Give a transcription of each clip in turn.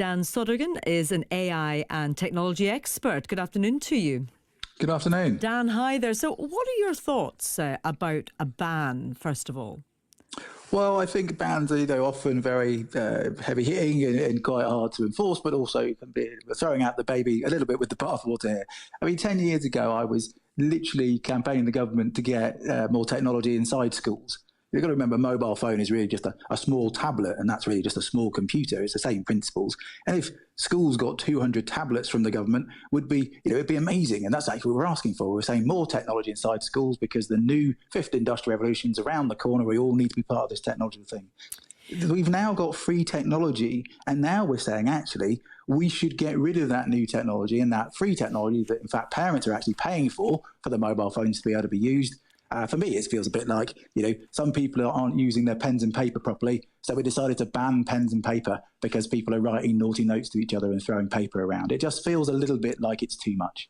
Dan Sodergan is an AI and technology expert. Good afternoon to you. Good afternoon. Dan, hi there. So what are your thoughts about a ban, first of all? Well, I think bans are often very heavy hitting and quite hard to enforce, but also can be throwing out the baby a little bit with the bathwater here. I mean, 10 years ago, I was literally campaigning the government to get more technology inside schools. You've got to remember, a mobile phone is really just a small tablet, and that's really just a small computer. It's the same principles. And if schools got 200 tablets from the government, it'd be amazing. And that's actually what we're asking for. We're saying more technology inside schools because the new fifth industrial revolution's around the corner. We all need to be part of this technology thing. We've now got free technology, and now we're saying, actually, we should get rid of that new technology and that free technology that, in fact, parents are actually paying for the mobile phones to be able to be used. For me, it feels a bit like, some people aren't using their pens and paper properly. So we decided to ban pens and paper because people are writing naughty notes to each other and throwing paper around. It just feels a little bit like it's too much.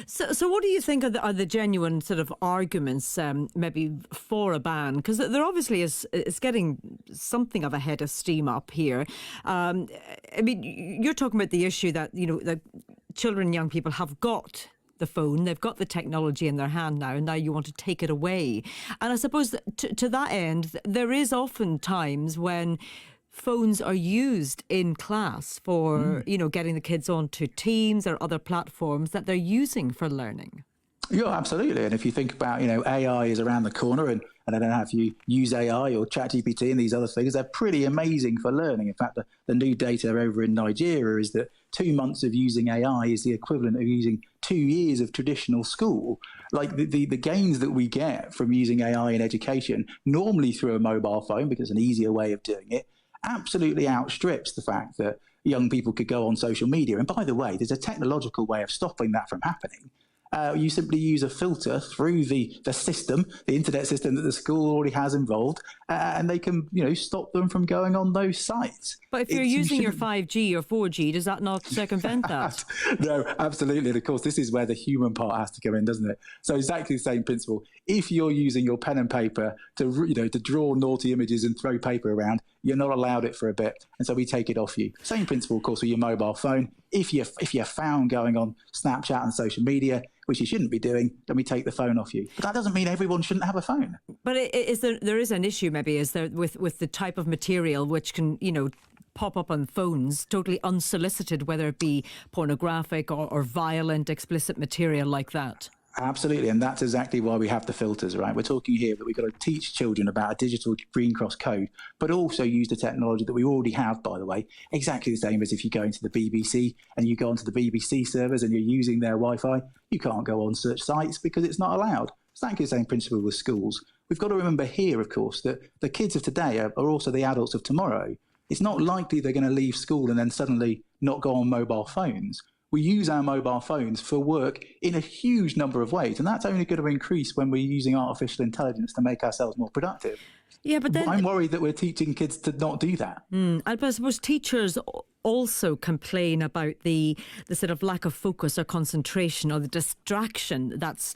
So what do you think are the genuine sort of arguments maybe for a ban? Because there obviously is getting something of a head of steam up here. I mean, you're talking about the issue that, that children and young people have got the phone, they've got the technology in their hand now, and now you want to take it away. And I suppose to that end, there is often times when phones are used in class for, getting the kids onto Teams or other platforms that they're using for learning. Yeah, absolutely. And if you think about, AI is around the corner, and I don't know if you use AI or ChatGPT and these other things, they're pretty amazing for learning. In fact, the new data over in Nigeria is that 2 months of using AI is the equivalent of using 2 years of traditional school. Like the gains that we get from using AI in education, normally through a mobile phone, because it's an easier way of doing it, absolutely outstrips the fact that young people could go on social media. And by the way, there's a technological way of stopping that from happening. You simply use a filter through the system, the internet system that the school already has involved, and they can, stop them from going on those sites. But if you're using your 5G or 4G, does that not circumvent that? No, absolutely. And of course, this is where the human part has to come in, doesn't it? So exactly the same principle. If you're using your pen and paper to draw naughty images and throw paper around, you're not allowed it for a bit. And so we take it off you. Same principle, of course, with your mobile phone. If you're found going on Snapchat and social media, which you shouldn't be doing, then we take the phone off you. But that doesn't mean everyone shouldn't have a phone. But there is an issue, maybe, is there with the type of material which can, pop up on phones totally unsolicited, whether it be pornographic or violent, explicit material like that? Absolutely, and that's exactly why we have the filters, right? We're talking here that we've got to teach children about a digital green cross code, but also use the technology that we already have, by the way, exactly the same as if you go into the BBC and you go onto the BBC servers and you're using their Wi-Fi, you can't go on such sites because it's not allowed. It's exactly the same principle with schools. We've got to remember here, of course, that the kids of today are also the adults of tomorrow. It's not likely they're going to leave school and then suddenly not go on mobile phones. We use our mobile phones for work in a huge number of ways, and that's only going to increase when we're using artificial intelligence to make ourselves more productive. Yeah, but then I'm worried that we're teaching kids to not do that. I suppose teachers also complain about the sort of lack of focus or concentration or the distraction that's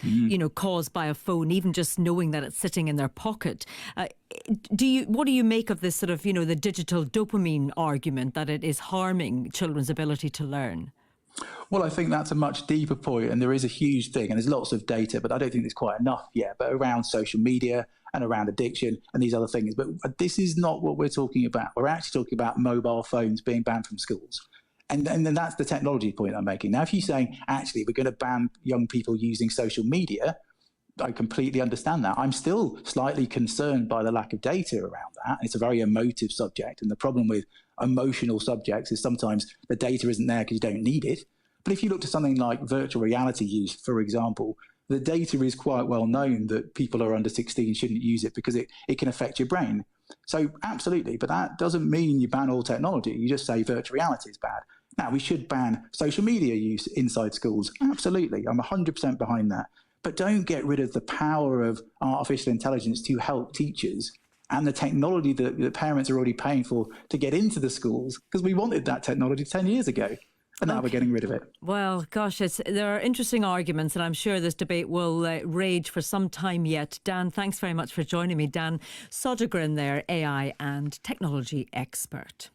caused by a phone, even just knowing that it's sitting in their pocket. What do you make of this sort of the digital dopamine argument that it is harming children's ability to learn? Well, I think that's a much deeper point, and there is a huge thing, and there's lots of data, but I don't think there's quite enough yet, but around social media and around addiction and these other things. But this is not what we're talking about. We're actually talking about mobile phones being banned from schools. And then that's the technology point I'm making. Now, if you're saying, actually, we're going to ban young people using social media, I completely understand that. I'm still slightly concerned by the lack of data around that. It's a very emotive subject. And the problem with emotional subjects is sometimes the data isn't there because you don't need it. But if you look to something like virtual reality use, for example, the data is quite well known that people who are under 16 shouldn't use it because it can affect your brain. So absolutely, but that doesn't mean you ban all technology. You just say virtual reality is bad. Now, we should ban social media use inside schools. Absolutely, I'm 100% behind that. But don't get rid of the power of artificial intelligence to help teachers and the technology that the parents are already paying for to get into the schools, because we wanted that technology 10 years ago. And now we're getting rid of it. Well, gosh, there are interesting arguments, and I'm sure this debate will rage for some time yet. Dan, thanks very much for joining me. Dan Sodergan there, AI and technology expert.